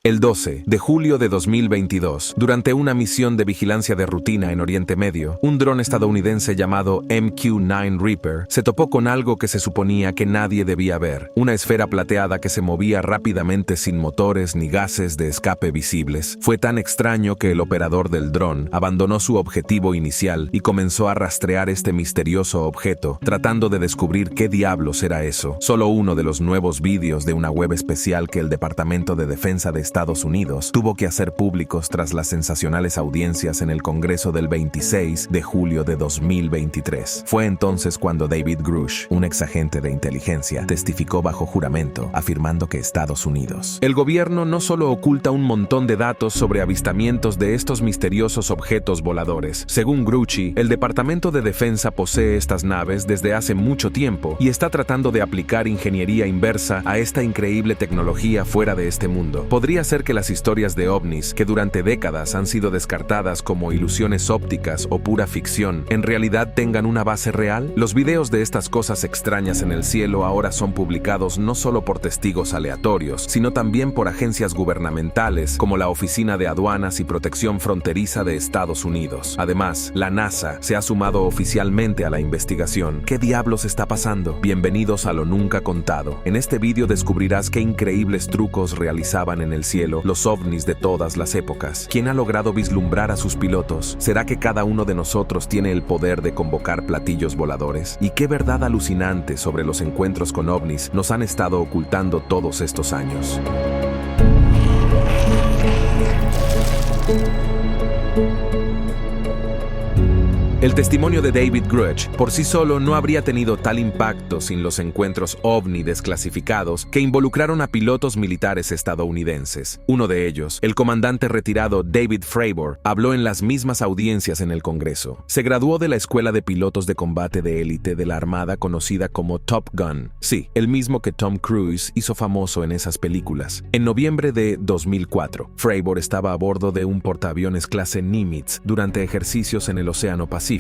El 12 de julio de 2022, durante una misión de vigilancia de rutina en Oriente Medio, un dron estadounidense llamado MQ-9 Reaper se topó con algo que se suponía que nadie debía ver, una esfera plateada que se movía rápidamente sin motores ni gases de escape visibles. Fue tan extraño que el operador del dron abandonó su objetivo inicial y comenzó a rastrear este misterioso objeto, tratando de descubrir qué diablos era eso. Solo uno de los nuevos vídeos de una web especial que el Departamento de Defensa de Estados Unidos tuvo que hacer públicos tras las sensacionales audiencias en el Congreso del 26 de julio de 2023. Fue entonces cuando David Grush, un exagente de inteligencia, testificó bajo juramento, afirmando que Estados Unidos, el gobierno no solo oculta un montón de datos sobre avistamientos de estos misteriosos objetos voladores. Según Gruchy, el Departamento de Defensa posee estas naves desde hace mucho tiempo y está tratando de aplicar ingeniería inversa a esta increíble tecnología fuera de este mundo. ¿Podría ser que las historias de ovnis, que durante décadas han sido descartadas como ilusiones ópticas o pura ficción, en realidad tengan una base real? Los videos de estas cosas extrañas en el cielo ahora son publicados no solo por testigos aleatorios, sino también por agencias gubernamentales como la Oficina de Aduanas y Protección Fronteriza de Estados Unidos. Además, la NASA se ha sumado oficialmente a la investigación. ¿Qué diablos está pasando? Bienvenidos a Lo Nunca Contado. En este vídeo descubrirás qué increíbles trucos realizaban en el cielo los ovnis de todas las épocas. ¿Quién ha logrado vislumbrar a sus pilotos? ¿Será que cada uno de nosotros tiene el poder de convocar platillos voladores? ¿Y qué verdad alucinante sobre los encuentros con ovnis nos han estado ocultando todos estos años? El testimonio de David Grush por sí solo no habría tenido tal impacto sin los encuentros ovni desclasificados que involucraron a pilotos militares estadounidenses. Uno de ellos, el comandante retirado David Fravor, habló en las mismas audiencias en el Congreso. Se graduó de la Escuela de Pilotos de Combate de Élite de la Armada conocida como Top Gun. Sí, el mismo que Tom Cruise hizo famoso en esas películas. En noviembre de 2004, Fravor estaba a bordo de un portaaviones clase Nimitz durante ejercicios en el Océano Pacífico,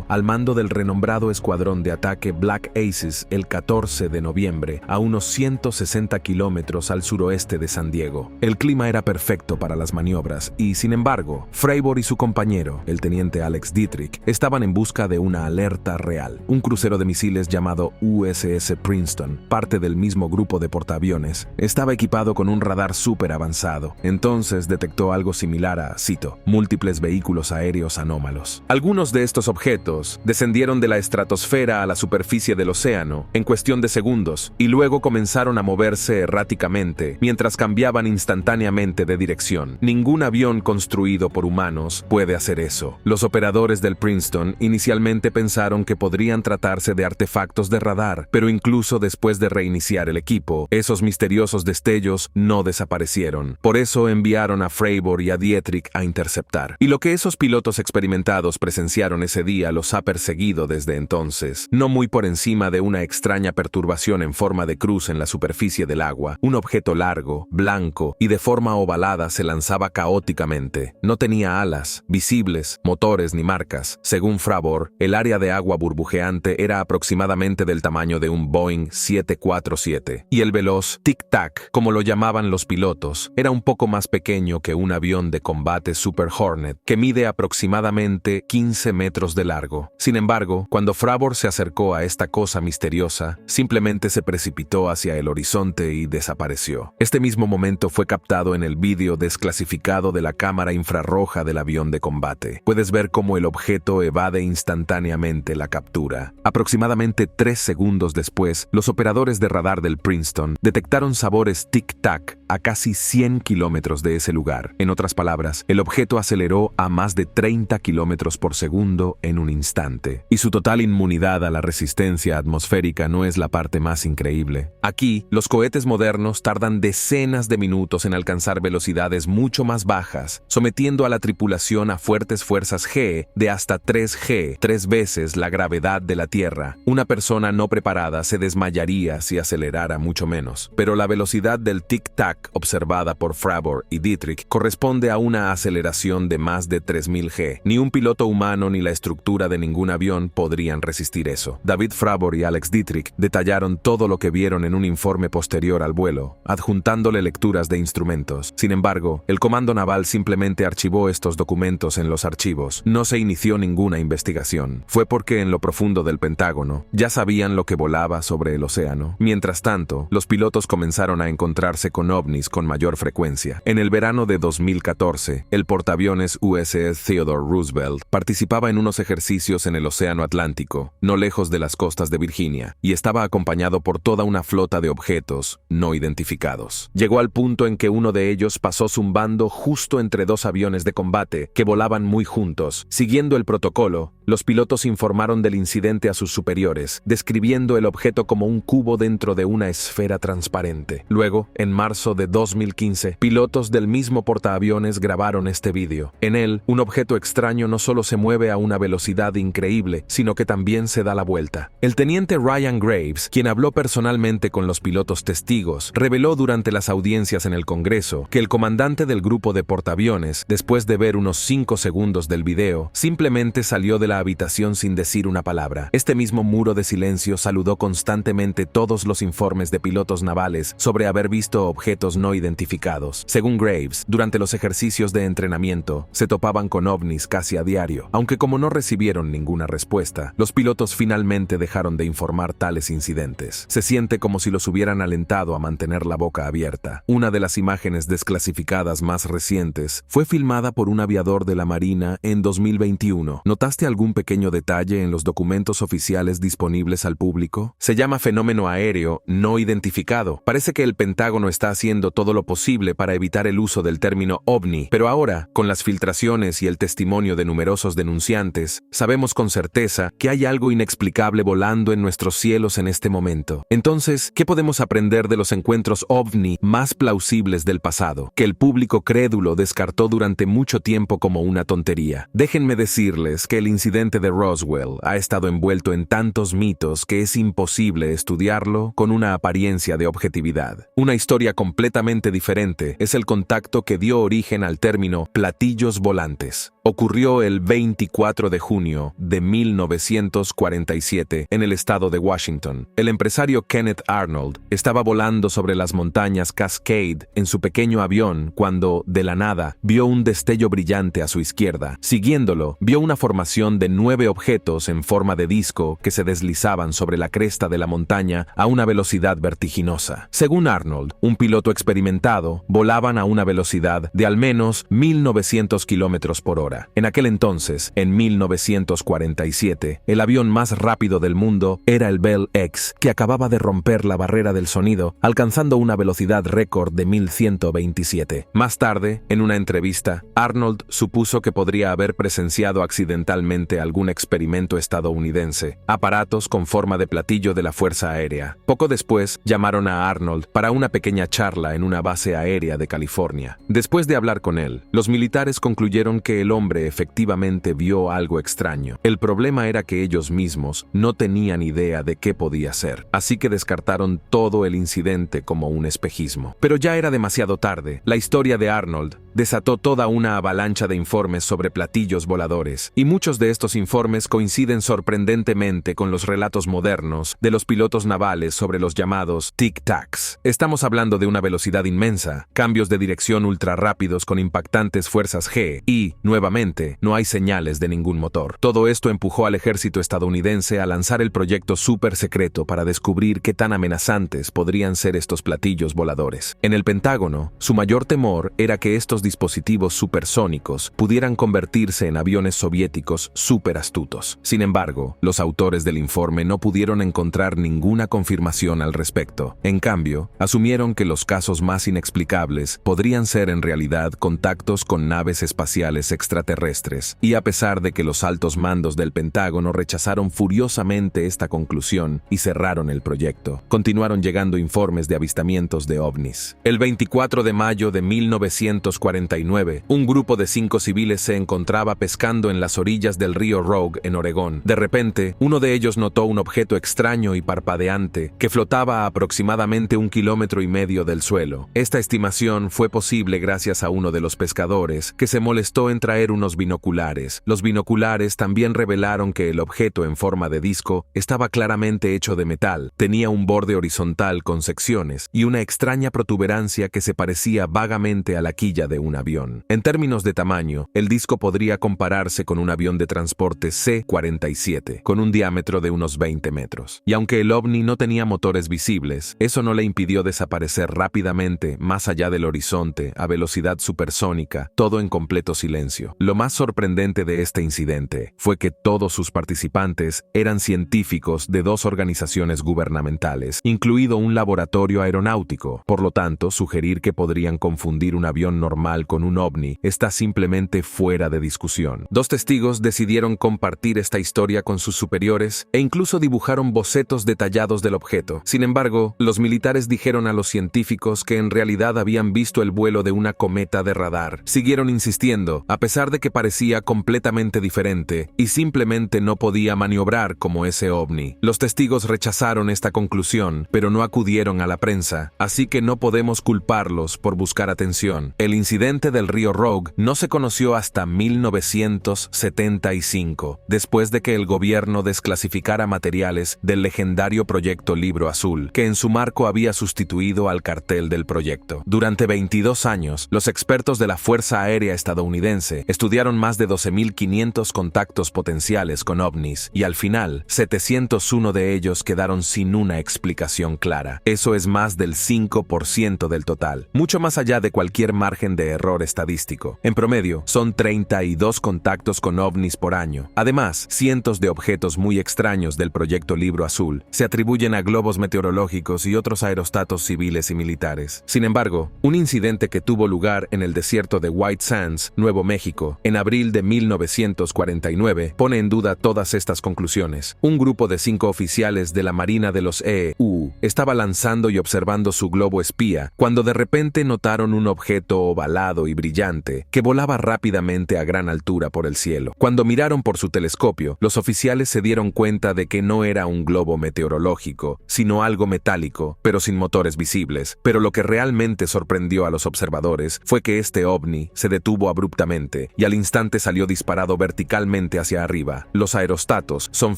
al mando del renombrado escuadrón de ataque Black Aces el 14 de noviembre, a unos 160 kilómetros al suroeste de San Diego. El clima era perfecto para las maniobras y, sin embargo, Fravor y su compañero, el teniente Alex Dietrich, estaban en busca de una alerta real. Un crucero de misiles llamado USS Princeton, parte del mismo grupo de portaaviones, estaba equipado con un radar súper avanzado. Entonces detectó algo similar a, cito, múltiples vehículos aéreos anómalos. Algunos de estos objetos descendieron de la estratosfera a la superficie del océano en cuestión de segundos y luego comenzaron a moverse erráticamente mientras cambiaban instantáneamente de dirección. Ningún avión construido por humanos puede hacer eso. Los operadores del Princeton inicialmente pensaron que podrían tratarse de artefactos de radar, pero incluso después de reiniciar el equipo, esos misteriosos destellos no desaparecieron. Por eso enviaron a Fravor y a Dietrich a interceptar. Y lo que esos pilotos experimentados presenciaron ese día los ha perseguido desde entonces, no muy por encima de una extraña perturbación en forma de cruz en la superficie del agua. Un objeto largo, blanco y de forma ovalada se lanzaba caóticamente. No tenía alas, visibles, motores ni marcas. Según Fravor, el área de agua burbujeante era aproximadamente del tamaño de un Boeing 747, y el veloz tic-tac, como lo llamaban los pilotos, era un poco más pequeño que un avión de combate Super Hornet, que mide aproximadamente 15 metros de largo. Sin embargo, cuando Fravor se acercó a esta cosa misteriosa, simplemente se precipitó hacia el horizonte y desapareció. Este mismo momento fue captado en el vídeo desclasificado de la cámara infrarroja del avión de combate. Puedes ver cómo el objeto evade instantáneamente la captura. Aproximadamente 3 segundos después, los operadores de radar del Princeton detectaron sabores tic-tac a casi 100 kilómetros de ese lugar. En otras palabras, el objeto aceleró a más de 30 kilómetros por segundo en un instante. Y su total inmunidad a la resistencia atmosférica no es la parte más increíble. Aquí, los cohetes modernos tardan decenas de minutos en alcanzar velocidades mucho más bajas, sometiendo a la tripulación a fuertes fuerzas G de hasta 3G, 3 veces la gravedad de la Tierra. Una persona no preparada se desmayaría si acelerara mucho menos. Pero la velocidad del tic-tac Tic-Tac observada por Fravor y Dietrich corresponde a una aceleración de más de 3000 G. Ni un piloto humano ni la estructura de ningún avión podrían resistir eso. David Fravor y Alex Dietrich detallaron todo lo que vieron en un informe posterior al vuelo, adjuntándole lecturas de instrumentos. Sin embargo, el Comando Naval simplemente archivó estos documentos en los archivos. No se inició ninguna investigación. Fue porque en lo profundo del Pentágono ya sabían lo que volaba sobre el océano. Mientras tanto, los pilotos comenzaron a encontrarse con ovnis con mayor frecuencia. En el verano de 2014, el portaaviones USS Theodore Roosevelt participaba en unos ejercicios en el Océano Atlántico, no lejos de las costas de Virginia, y estaba acompañado por toda una flota de objetos no identificados. Llegó al punto en que uno de ellos pasó zumbando justo entre dos aviones de combate que volaban muy juntos. Siguiendo el protocolo, los pilotos informaron del incidente a sus superiores, describiendo el objeto como un cubo dentro de una esfera transparente. Luego, en marzo de 2015, pilotos del mismo portaaviones grabaron este vídeo. En él, un objeto extraño no solo se mueve a una velocidad increíble, sino que también se da la vuelta. El teniente Ryan Graves, quien habló personalmente con los pilotos testigos, reveló durante las audiencias en el Congreso que el comandante del grupo de portaaviones, después de ver unos 5 segundos del video, simplemente salió de la habitación sin decir una palabra. Este mismo muro de silencio saludó constantemente todos los informes de pilotos navales sobre haber visto objetos no identificados. Según Graves, durante los ejercicios de entrenamiento, se topaban con ovnis casi a diario. Aunque como no recibieron ninguna respuesta, los pilotos finalmente dejaron de informar tales incidentes. Se siente como si los hubieran alentado a mantener la boca abierta. Una de las imágenes desclasificadas más recientes fue filmada por un aviador de la Marina en 2021. ¿Notaste algún pequeño detalle en los documentos oficiales disponibles al público? Se llama fenómeno aéreo no identificado. Parece que el Pentágono está haciendo todo lo posible para evitar el uso del término ovni, pero ahora, con las filtraciones y el testimonio de numerosos denunciantes, sabemos con certeza que hay algo inexplicable volando en nuestros cielos en este momento. Entonces, ¿qué podemos aprender de los encuentros ovni más plausibles del pasado, que el público crédulo descartó durante mucho tiempo como una tontería? Déjenme decirles que el incidente de Roswell ha estado envuelto en tantos mitos que es imposible estudiarlo con una apariencia de objetividad. Una historia completamente diferente es el contacto que dio origen al término platillos volantes. Ocurrió el 24 de junio de 1947 en el estado de Washington. El empresario Kenneth Arnold estaba volando sobre las montañas Cascade en su pequeño avión cuando, de la nada, vio un destello brillante a su izquierda. Siguiéndolo, vio una formación de 9 objetos en forma de disco que se deslizaban sobre la cresta de la montaña a una velocidad vertiginosa. Según Arnold, un piloto experimentado, volaban a una velocidad de al menos 1900 kilómetros por hora. En aquel entonces, en 1947, el avión más rápido del mundo era el Bell X, que acababa de romper la barrera del sonido, alcanzando una velocidad récord de 1127. Más tarde, en una entrevista, Arnold supuso que podría haber presenciado accidentalmente algún experimento estadounidense, aparatos con forma de platillo de la Fuerza Aérea. Poco después, llamaron a Arnold para una pequeña charla en una base aérea de California. Después de hablar con él, los militares concluyeron que el hombre efectivamente vio algo extraño. El problema era que ellos mismos no tenían idea de qué podía ser, así que descartaron todo el incidente como un espejismo. Pero ya era demasiado tarde. La historia de Arnold desató toda una avalancha de informes sobre platillos voladores, y muchos de estos informes coinciden sorprendentemente con los relatos modernos de los pilotos navales sobre los llamados tic-tacs. Estamos hablando de una velocidad inmensa, cambios de dirección ultra rápidos con impactantes fuerzas G y, nuevamente, no hay señales de ningún motor. Todo esto empujó al ejército estadounidense a lanzar el proyecto súper secreto para descubrir qué tan amenazantes podrían ser estos platillos voladores. En el Pentágono, su mayor temor era que estos dispositivos supersónicos pudieran convertirse en aviones soviéticos súper astutos. Sin embargo, los autores del informe no pudieron encontrar ninguna confirmación al respecto. En cambio, asumieron que los casos más inexplicables podrían ser en realidad contactos con naves espaciales extraterrestres, y a pesar de que los altos mandos del Pentágono rechazaron furiosamente esta conclusión y cerraron el proyecto, continuaron llegando informes de avistamientos de ovnis. El 24 de mayo de 1947, 1949, un grupo de 5 civiles se encontraba pescando en las orillas del río Rogue, en Oregón. De repente, uno de ellos notó un objeto extraño y parpadeante que flotaba a aproximadamente 1,5 kilómetros del suelo. Esta estimación fue posible gracias a uno de los pescadores, que se molestó en traer unos binoculares. Los binoculares también revelaron que el objeto en forma de disco estaba claramente hecho de metal, tenía un borde horizontal con secciones y una extraña protuberancia que se parecía vagamente a la quilla de un avión. En términos de tamaño, el disco podría compararse con un avión de transporte C-47, con un diámetro de unos 20 metros. Y aunque el ovni no tenía motores visibles, eso no le impidió desaparecer rápidamente más allá del horizonte a velocidad supersónica, todo en completo silencio. Lo más sorprendente de este incidente fue que todos sus participantes eran científicos de 2 organizaciones gubernamentales, incluido un laboratorio aeronáutico. Por lo tanto, sugerir que podrían confundir un avión normal con un ovni está simplemente fuera de discusión. 2 testigos decidieron compartir esta historia con sus superiores e incluso dibujaron bocetos detallados del objeto. Sin embargo, los militares dijeron a los científicos que en realidad habían visto el vuelo de una cometa de radar. Siguieron insistiendo, a pesar de que parecía completamente diferente y simplemente no podía maniobrar como ese ovni. Los testigos rechazaron esta conclusión, pero no acudieron a la prensa, así que no podemos culparlos por buscar atención. El incidente del río Rogue no se conoció hasta 1975, después de que el gobierno desclasificara materiales del legendario Proyecto Libro Azul, que en su marco había sustituido al cartel del proyecto. Durante 22 años, los expertos de la Fuerza Aérea estadounidense estudiaron más de 12.500 contactos potenciales con ovnis, y al final, 701 de ellos quedaron sin una explicación clara. Eso es más del 5% del total, mucho más allá de cualquier margen de error estadístico. En promedio, son 32 contactos con ovnis por año. Además, cientos de objetos muy extraños del Proyecto Libro Azul se atribuyen a globos meteorológicos y otros aerostatos civiles y militares. Sin embargo, un incidente que tuvo lugar en el desierto de White Sands, Nuevo México, en abril de 1949, pone en duda todas estas conclusiones. Un grupo de 5 oficiales de la Marina de los EU estaba lanzando y observando su globo espía cuando de repente notaron un objeto ovalado y brillante que volaba rápidamente a gran altura por el cielo. Cuando miraron por su telescopio, los oficiales se dieron cuenta de que no era un globo meteorológico, sino algo metálico, pero sin motores visibles. Pero lo que realmente sorprendió a los observadores fue que este ovni se detuvo abruptamente y al instante salió disparado verticalmente hacia arriba. Los aerostatos son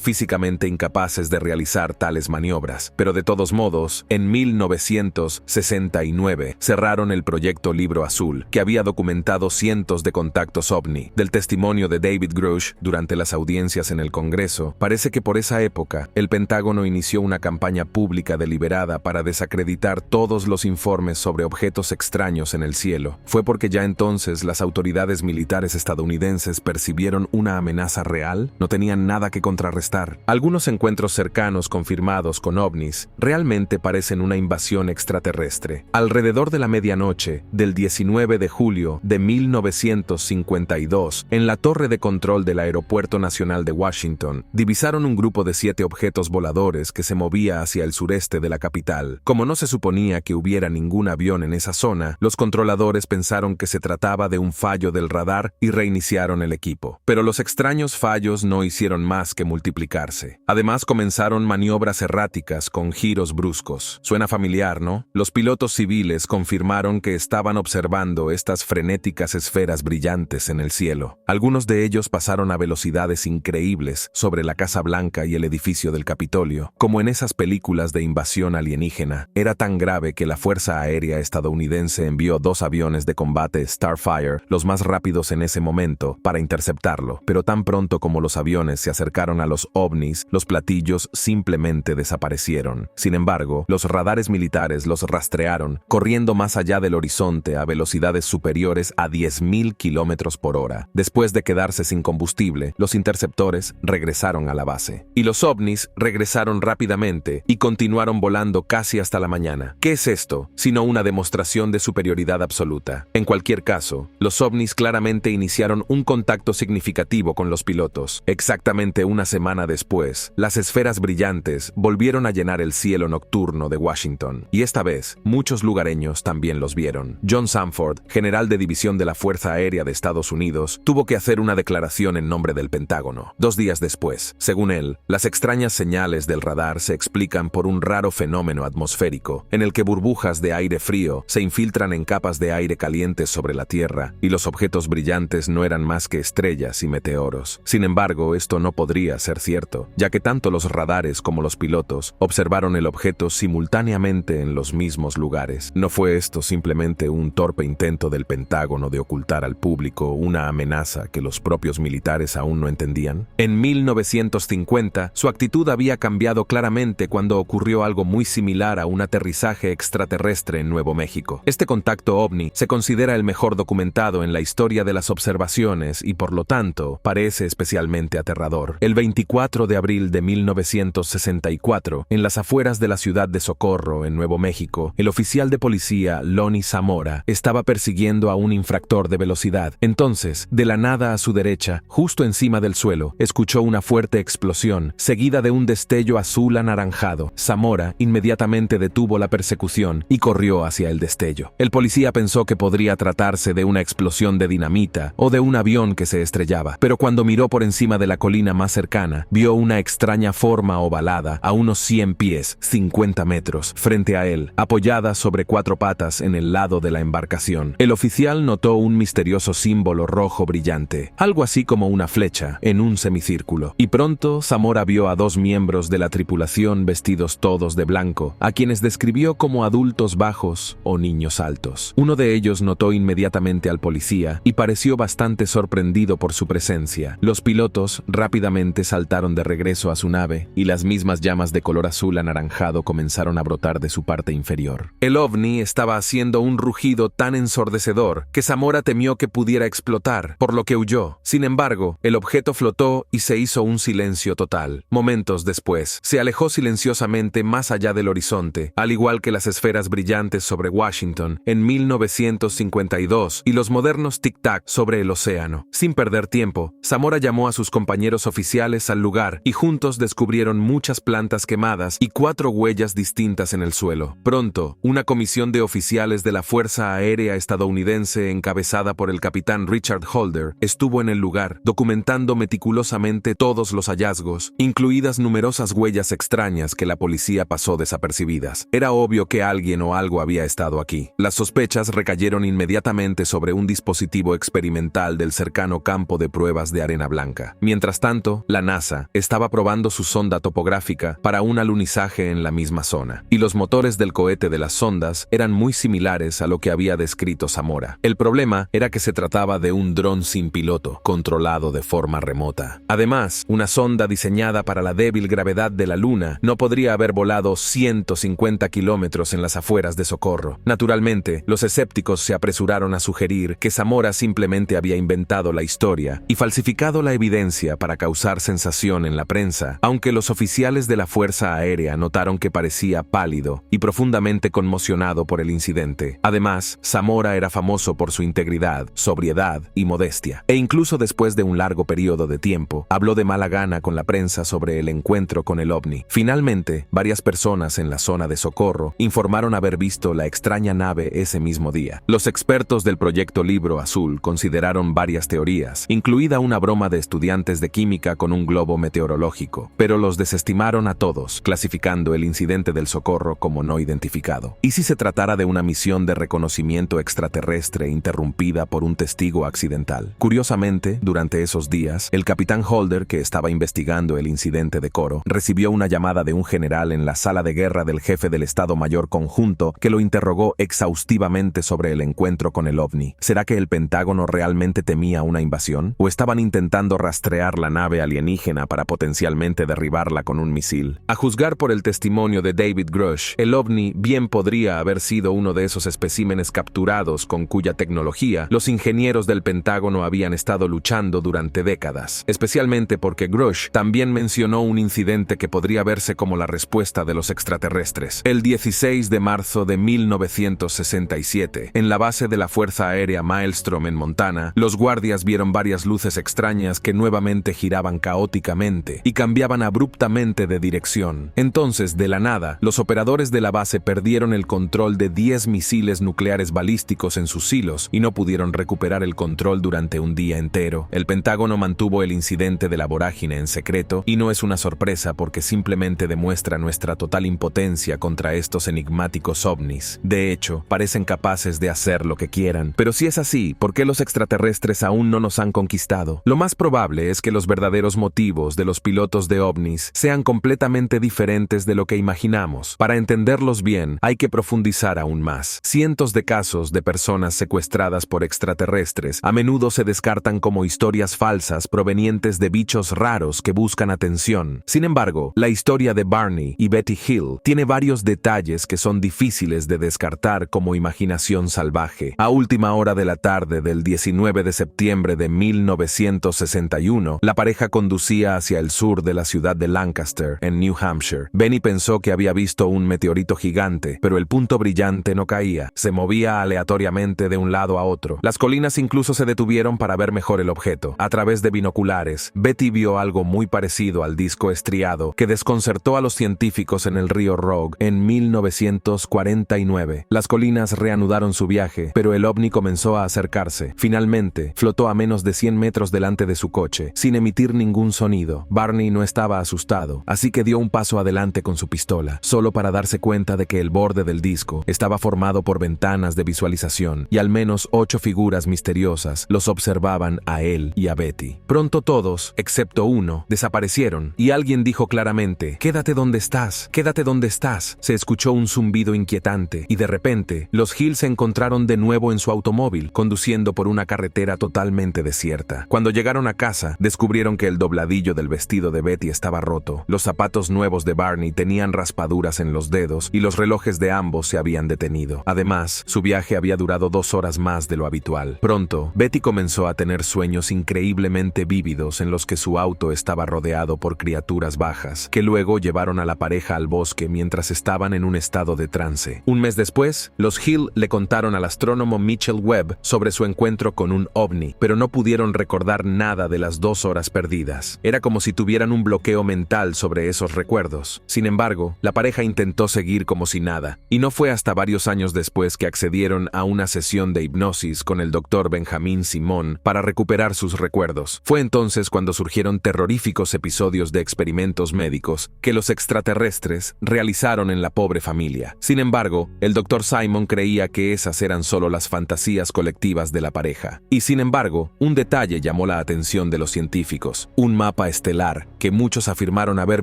físicamente incapaces de realizar tales maniobras, pero de todos modos, en 1969 cerraron el Proyecto Libro Azul, que había documentado cientos de contactos ovni. Del testimonio de David Grush durante las audiencias en el Congreso, parece que por esa época, el Pentágono inició una campaña pública deliberada para desacreditar todos los informes sobre objetos extraños en el cielo. Fue porque ya entonces las autoridades militares estadounidenses percibieron una amenaza real, no tenían nada que contrarrestar. Algunos encuentros cercanos confirmados con ovnis realmente parecen una invasión extraterrestre. Alrededor de la medianoche del 19 de julio de 1952, en la torre de control del Aeropuerto Nacional de Washington, divisaron un grupo de 7 objetos voladores que se movía hacia el sureste de la capital. Como no se suponía que hubiera ningún avión en esa zona, los controladores pensaron que se trataba de un fallo del radar y reiniciaron el equipo. Pero los extraños fallos no hicieron más que multiplicarse. Además, comenzaron maniobras erráticas con giros bruscos. Suena familiar, ¿no? Los pilotos civiles confirmaron que estaban observando estas frenéticas esferas brillantes en el cielo. Algunos de ellos pasaron a velocidades increíbles sobre la Casa Blanca y el edificio del Capitolio. Como en esas películas de invasión alienígena, era tan grave que la Fuerza Aérea estadounidense envió 2 aviones de combate Starfire, los más rápidos en ese momento, para interceptarlo. Pero tan pronto como los aviones se acercaron a los ovnis, los platillos simplemente desaparecieron. Sin embargo, los radares militares los rastrearon, corriendo más allá del horizonte a velocidades superiores a 10.000 kilómetros por hora. Después de quedarse sin combustible, los interceptores regresaron a la base. Y los ovnis regresaron rápidamente y continuaron volando casi hasta la mañana. ¿Qué es esto, sino una demostración de superioridad absoluta? En cualquier caso, los ovnis claramente iniciaron un contacto significativo con los pilotos. Exactamente una semana después, las esferas brillantes volvieron a llenar el cielo nocturno de Washington. Y esta vez, muchos lugareños también los vieron. John Sanford, Rumsfeld, general de división de la Fuerza Aérea de Estados Unidos, tuvo que hacer una declaración en nombre del Pentágono. 2 días después, según él, las extrañas señales del radar se explican por un raro fenómeno atmosférico, en el que burbujas de aire frío se infiltran en capas de aire calientes sobre la Tierra, y los objetos brillantes no eran más que estrellas y meteoros. Sin embargo, esto no podría ser cierto, ya que tanto los radares como los pilotos observaron el objeto simultáneamente en los mismos lugares. ¿No fue esto simplemente un torpe intento del Pentágono de ocultar al público una amenaza que los propios militares aún no entendían? En 1950, su actitud había cambiado claramente cuando ocurrió algo muy similar a un aterrizaje extraterrestre en Nuevo México. Este contacto ovni se considera el mejor documentado en la historia de las observaciones y, por lo tanto, parece especialmente aterrador. El 24 de abril de 1964, en las afueras de la ciudad de Socorro, en Nuevo México, el oficial de policía Lonnie Zamora estaba persiguiendo a un infractor de velocidad. Entonces, de la nada a su derecha, justo encima del suelo, escuchó una fuerte explosión, seguida de un destello azul anaranjado. Zamora inmediatamente detuvo la persecución y corrió hacia el destello. El policía pensó que podría tratarse de una explosión de dinamita o de un avión que se estrellaba, pero cuando miró por encima de la colina más cercana, vio una extraña forma ovalada a unos 100 pies, 50 metros, frente a él, apoyada sobre 4 patas en el lado de la embarcación. El oficial notó un misterioso símbolo rojo brillante, algo así como una flecha, en un semicírculo. Y pronto Zamora vio a 2 miembros de la tripulación vestidos todos de blanco, a quienes describió como adultos bajos o niños altos. Uno de ellos notó inmediatamente al policía y pareció bastante sorprendido por su presencia. Los pilotos rápidamente saltaron de regreso a su nave y las mismas llamas de color azul anaranjado comenzaron a brotar de su parte inferior. El ovni estaba haciendo un rugido tan ensordecedor que Zamora temió que pudiera explotar, por lo que huyó. Sin embargo, el objeto flotó y se hizo un silencio total. Momentos después, se alejó silenciosamente más allá del horizonte, al igual que las esferas brillantes sobre Washington en 1952 y los modernos tic-tac sobre el océano. Sin perder tiempo, Zamora llamó a sus compañeros oficiales al lugar y juntos descubrieron muchas plantas quemadas y 4 huellas distintas en el suelo. Pronto, una comisión de oficiales de la Fuerza Aérea estadounidense encabezada por el capitán Richard Holder estuvo en el lugar, documentando meticulosamente todos los hallazgos, incluidas numerosas huellas extrañas que la policía pasó desapercibidas. Era obvio que alguien o algo había estado aquí. Las sospechas recayeron inmediatamente sobre un dispositivo experimental del cercano campo de pruebas de Arena Blanca. Mientras tanto, la NASA estaba probando su sonda topográfica para un alunizaje en la misma zona, y los motores del cohete de las sondas eran muy similares a lo que había descrito Zamora. El problema era que se trataba de un dron sin piloto, controlado de forma remota. Además, una sonda diseñada para la débil gravedad de la Luna no podría haber volado 150 kilómetros en las afueras de Socorro. Naturalmente, los escépticos se apresuraron a sugerir que Zamora simplemente había inventado la historia y falsificado la evidencia para causar sensación en la prensa, aunque los oficiales de la Fuerza Aérea notaron que parecía pálido y profundamente conmocionado por el incidente. Además, Zamora era famoso por su integridad, sobriedad y modestia, e incluso después de un largo periodo de tiempo, habló de mala gana con la prensa sobre el encuentro con el ovni. Finalmente, varias personas en la zona de Socorro informaron haber visto la extraña nave ese mismo día. Los expertos del proyecto Libro Azul consideraron varias teorías, incluida una broma de estudiantes de química con un globo meteorológico, pero los desestimaron a todos, clasificando el incidente del Socorro como no identificado. ¿Y si se tratara de una misión de reconocimiento extraterrestre interrumpida por un testigo accidental? Curiosamente, durante esos días, el capitán Holder, que estaba investigando el incidente de Coro, recibió una llamada de un general en la sala de guerra del jefe del Estado Mayor Conjunto que lo interrogó exhaustivamente sobre el encuentro con el ovni. ¿Será que el Pentágono realmente temía una invasión? ¿O estaban intentando rastrear la nave alienígena para potencialmente derribarla con un misil? A juzgar por el testimonio de David Grush, el ovni bien podría haber sido uno de esos especímenes capturados con cuya tecnología los ingenieros del Pentágono habían estado luchando durante décadas, especialmente porque Grush también mencionó un incidente que podría verse como la respuesta de los extraterrestres. El 16 de marzo de 1967, en la base de la Fuerza Aérea Maelstrom en Montana, los guardias vieron varias luces extrañas que nuevamente giraban caóticamente y cambiaban abruptamente de dirección. Entonces, de la nada, los operadores de la base perdieron el control de 10 misiles nucleares balísticos balísticos en sus silos y no pudieron recuperar el control durante un día entero. El Pentágono mantuvo el incidente de la vorágine en secreto y no es una sorpresa porque simplemente demuestra nuestra total impotencia contra estos enigmáticos ovnis. De hecho, parecen capaces de hacer lo que quieran. Pero si es así, ¿por qué los extraterrestres aún no nos han conquistado? Lo más probable es que los verdaderos motivos de los pilotos de ovnis sean completamente diferentes de lo que imaginamos. Para entenderlos bien, hay que profundizar aún más. Cientos de casos de personas secuestradas por extraterrestres a menudo se descartan como historias falsas provenientes de bichos raros que buscan atención. Sin embargo, la historia de Barney y Betty Hill tiene varios detalles que son difíciles de descartar como imaginación salvaje. A última hora de la tarde del 19 de septiembre de 1961, la pareja conducía hacia el sur de la ciudad de Lancaster, en New Hampshire. Benny pensó que había visto un meteorito gigante, pero el punto brillante no caía. Se movía aleatoriamente de un lado a otro. Las colinas incluso se detuvieron para ver mejor el objeto. A través de binoculares, Betty vio algo muy parecido al disco estriado que desconcertó a los científicos en el río Rogue en 1949. Las colinas reanudaron su viaje, pero el ovni comenzó a acercarse. Finalmente, flotó a menos de 100 metros delante de su coche, sin emitir ningún sonido. Barney no estaba asustado, así que dio un paso adelante con su pistola, solo para darse cuenta de que el borde del disco estaba formado por ventanas de visualización y al menos 8 figuras misteriosas los observaban a él y a Betty. Pronto todos, excepto uno, desaparecieron y alguien dijo claramente: «Quédate donde estás, quédate donde estás». Se escuchó un zumbido inquietante y de repente, los Hill se encontraron de nuevo en su automóvil, conduciendo por una carretera totalmente desierta. Cuando llegaron a casa, descubrieron que el dobladillo del vestido de Betty estaba roto, los zapatos nuevos de Barney tenían raspaduras en los dedos y los relojes de ambos se habían detenido. Además, su viaje había durado 2 horas más de lo habitual. Pronto, Betty comenzó a tener sueños increíblemente vívidos en los que su auto estaba rodeado por criaturas bajas, que luego llevaron a la pareja al bosque mientras estaban en un estado de trance. Un mes después, los Hill le contaron al astrónomo Mitchell Webb sobre su encuentro con un ovni, pero no pudieron recordar nada de las 2 horas perdidas. Era como si tuvieran un bloqueo mental sobre esos recuerdos. Sin embargo, la pareja intentó seguir como si nada, y no fue hasta varios años después que accedieron a una sesión de hipnosis con el Dr. Benjamin Simon para recuperar sus recuerdos. Fue entonces cuando surgieron terroríficos episodios de experimentos médicos que los extraterrestres realizaron en la pobre familia. Sin embargo, el Dr. Simon creía que esas eran solo las fantasías colectivas de la pareja. Y sin embargo, un detalle llamó la atención de los científicos: un mapa estelar que muchos afirmaron haber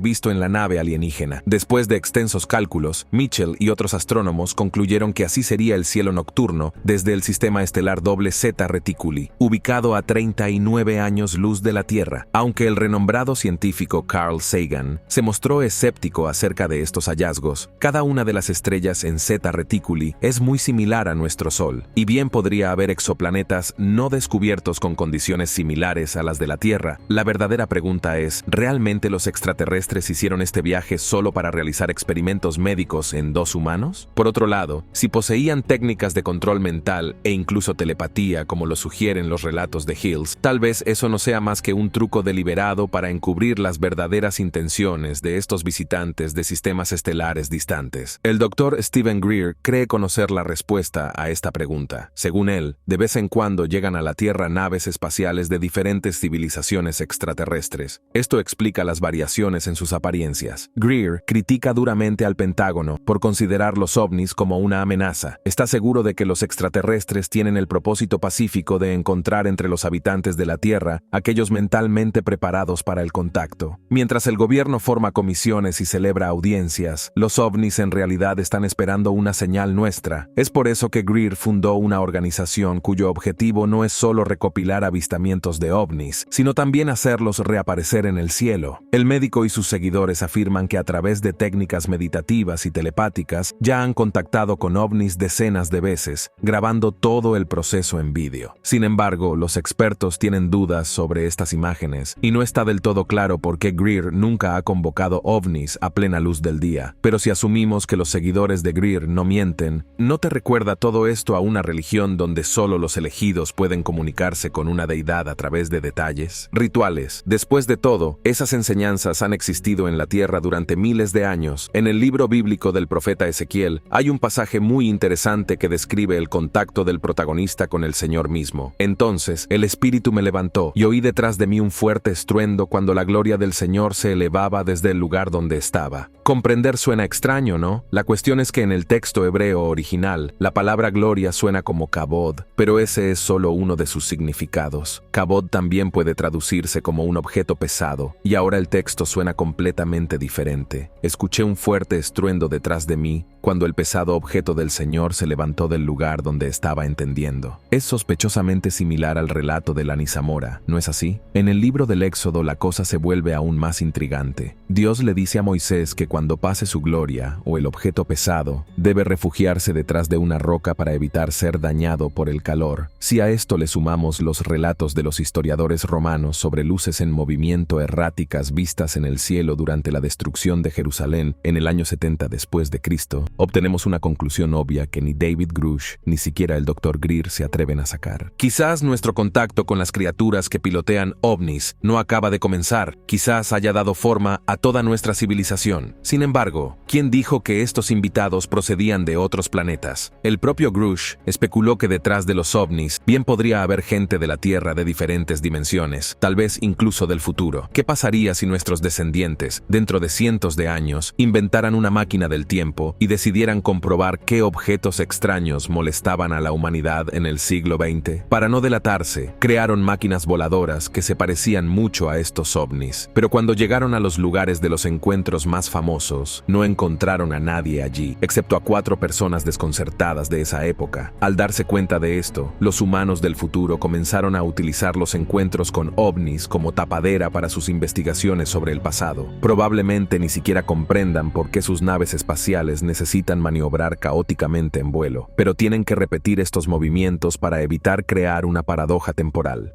visto en la nave alienígena. Después de extensos cálculos, Mitchell y otros astrónomos concluyeron que así sería el cielo nocturno desde el sistema estelar doble Zeta Reticuli, ubicado a 39 años luz de la Tierra. Aunque el renombrado científico Carl Sagan se mostró escéptico acerca de estos hallazgos, cada una de las estrellas en Zeta Reticuli es muy similar a nuestro Sol, y bien podría haber exoplanetas no descubiertos con condiciones similares a las de la Tierra. La verdadera pregunta es: ¿realmente los extraterrestres hicieron este viaje solo para realizar experimentos médicos en 2 humanos? Por otro lado, si poseían técnicas de control mental e incluso telepatía como lo sugieren los relatos de Hills, tal vez eso no sea más que un truco deliberado para encubrir las verdaderas intenciones de estos visitantes de sistemas estelares distantes. El Dr. Stephen Greer cree conocer la respuesta a esta pregunta. Según él, de vez en cuando llegan a la Tierra naves espaciales de diferentes civilizaciones extraterrestres. Esto explica las variaciones en sus apariencias. Greer critica duramente al Pentágono por considerar los ovnis como una amenaza. Está seguro de que los extraterrestres tienen el propósito pacífico de encontrar entre los habitantes de la Tierra aquellos mentalmente preparados para el contacto. Mientras el gobierno forma comisiones y celebra audiencias, los ovnis en realidad están esperando una señal nuestra. Es por eso que Greer fundó una organización cuyo objetivo no es solo recopilar avistamientos de ovnis, sino también hacerlos reaparecer en el cielo. El médico y sus seguidores afirman que a través de técnicas meditativas y telepáticas ya han contactado con ovnis decenas de veces, grabando todo el proceso en vídeo. Sin embargo, los expertos tienen dudas sobre estas imágenes y no está del todo claro por qué Greer nunca ha convocado ovnis a plena luz del día. Pero si asumimos que los seguidores de Greer no mienten, ¿no te recuerda todo esto a una religión donde solo los elegidos pueden comunicarse con una deidad a través de detalles? Rituales. Después de todo, esas enseñanzas han existido en la Tierra durante miles de años. En el libro bíblico del profeta Ezequiel hay un pasaje muy interesante que describe describe el contacto del protagonista con el Señor mismo. Entonces, el Espíritu me levantó, y oí detrás de mí un fuerte estruendo cuando la gloria del Señor se elevaba desde el lugar donde estaba. Comprender suena extraño, ¿no? La cuestión es que en el texto hebreo original, la palabra gloria suena como kabod, pero ese es solo uno de sus significados. Kabod también puede traducirse como un objeto pesado, y ahora el texto suena completamente diferente. Escuché un fuerte estruendo detrás de mí cuando el pesado objeto del Señor se levantó del lugar donde estaba entendiendo. Es sospechosamente similar al relato de la Nisamora, ¿no es así? En el libro del Éxodo la cosa se vuelve aún más intrigante. Dios le dice a Moisés que cuando pase su gloria, o el objeto pesado, debe refugiarse detrás de una roca para evitar ser dañado por el calor. Si a esto le sumamos los relatos de los historiadores romanos sobre luces en movimiento erráticas vistas en el cielo durante la destrucción de Jerusalén en el año 70 después de Cristo, obtenemos una conclusión obvia que ni David Grush ni siquiera el Dr. Greer se atreven a sacar. Quizás nuestro contacto con las criaturas que pilotean ovnis no acaba de comenzar, quizás haya dado forma a toda nuestra civilización. Sin embargo, ¿quién dijo que estos invitados procedían de otros planetas? El propio Grush especuló que detrás de los ovnis bien podría haber gente de la Tierra de diferentes dimensiones, tal vez incluso del futuro. ¿Qué pasaría si nuestros descendientes, dentro de cientos de años, inventaran una máquina del tiempo y decidieran comprobar qué objetos extraños molestaban a la humanidad en el siglo XX? Para no delatarse, crearon máquinas voladoras que se parecían mucho a estos ovnis, pero cuando llegaron a los lugares de los encuentros más famosos, no encontraron a nadie allí, excepto a 4 personas desconcertadas de esa época. Al darse cuenta de esto, los humanos del futuro comenzaron a utilizar los encuentros con ovnis como tapadera para sus investigaciones sobre el pasado. Probablemente ni siquiera comprendan por qué sus naves espaciales necesitan maniobrar caóticamente en vuelo, pero tienen que repetir estos movimientos para evitar crear una paradoja temporal.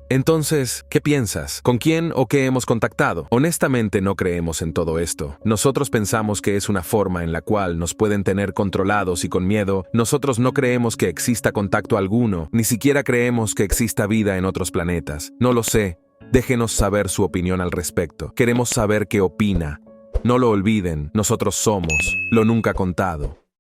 Entonces, ¿qué piensas? ¿Con quién o qué hemos contactado? Honestamente no creemos en todo esto. Nosotros pensamos que es una forma en la cual nos pueden tener controlados y con miedo. Nosotros no creemos que exista contacto alguno, ni siquiera creemos que exista vida en otros planetas. No lo sé. Déjenos saber su opinión al respecto. Queremos saber qué opina. No lo olviden, nosotros somos lo nunca contado.